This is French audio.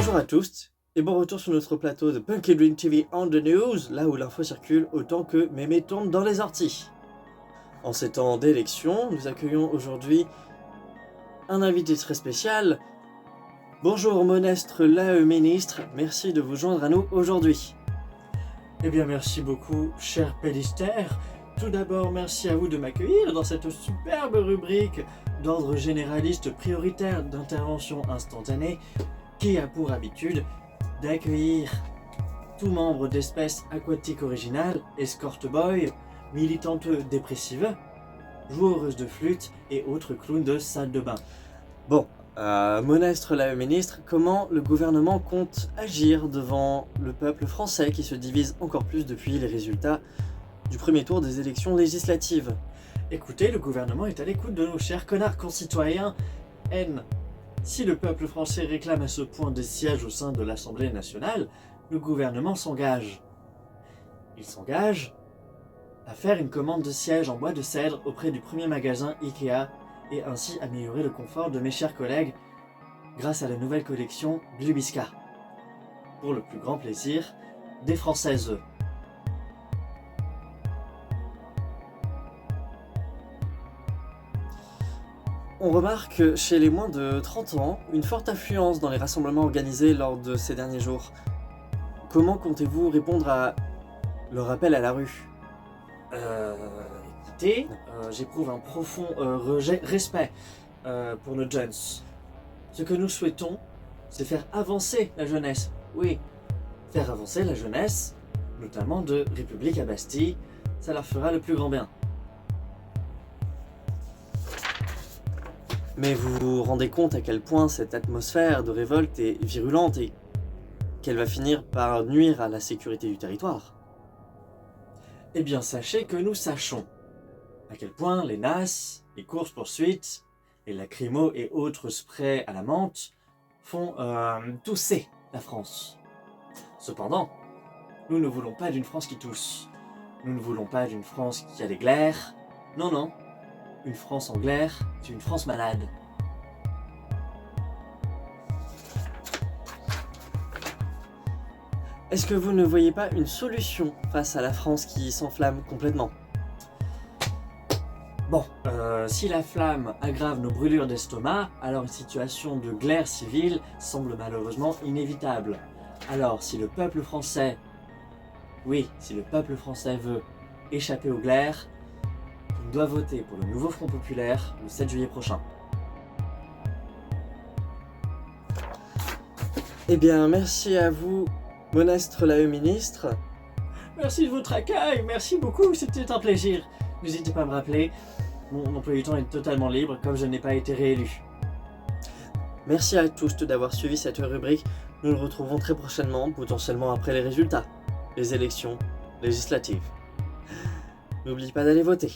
Bonjour à tous et bon retour sur notre plateau de Punky Dream TV on the News, là où l'info circule autant que mémé tombe dans les orties. En ces temps d'élection, nous accueillons aujourd'hui un invité très spécial. Bonjour Monestre l'AE ministre, merci de vous joindre à nous aujourd'hui. Eh bien merci beaucoup cher Pélister. Tout d'abord merci à vous de m'accueillir dans cette superbe rubrique d'ordre généraliste prioritaire d'intervention instantanée qui a pour habitude d'accueillir tout membre d'espèce aquatique originale, escort boy, militante dépressive, joueuse de flûte et autres clowns de salle de bain. Bon, Monestre l'AE ministre, comment le gouvernement compte agir devant le peuple français qui se divise encore plus depuis les résultats du premier tour des élections législatives? Écoutez, le gouvernement est à l'écoute de nos chers connards concitoyens N. Si le peuple français réclame à ce point des sièges au sein de l'Assemblée nationale, le gouvernement s'engage. Il s'engage à faire une commande de sièges en bois de cèdre auprès du premier magasin Ikea et ainsi améliorer le confort de mes chers collègues grâce à la nouvelle collection Glubiska. Pour le plus grand plaisir des Françaises. On remarque chez les moins de 30 ans une forte affluence dans les rassemblements organisés lors de ces derniers jours. Comment comptez-vous répondre à leur appel à la rue? Écoutez, j'éprouve un profond respect pour nos jeunes. Ce que nous souhaitons, c'est faire avancer la jeunesse. Oui, faire avancer la jeunesse, notamment de République à Bastille, ça leur fera le plus grand bien. Mais vous vous rendez compte à quel point cette atmosphère de révolte est virulente et qu'elle va finir par nuire à la sécurité du territoire? Eh bien sachez que nous sachons à quel point les NAS, les courses-poursuites, les lacrymos et autres sprays à la menthe font tousser la France. Cependant, nous ne voulons pas d'une France qui tousse. Nous ne voulons pas d'une France qui a des glaires. Non, non. Une France en glaire, c'est une France malade. Est-ce que vous ne voyez pas une solution face à la France qui s'enflamme complètement? Bon, si la flamme aggrave nos brûlures d'estomac, alors une situation de glaire civile semble malheureusement inévitable. Alors, si le peuple français, si le peuple français veut échapper aux glaires, il doit voter pour le nouveau Front Populaire le 7 juillet prochain. Eh bien, merci à vous, Monestre l'AE ministre. Merci de votre accueil, merci beaucoup, c'était un plaisir. N'hésitez pas à me rappeler, mon emploi du temps est totalement libre, comme je n'ai pas été réélu. Merci à tous d'avoir suivi cette rubrique. Nous nous retrouvons très prochainement, potentiellement après les résultats, les élections législatives. N'oubliez pas d'aller voter.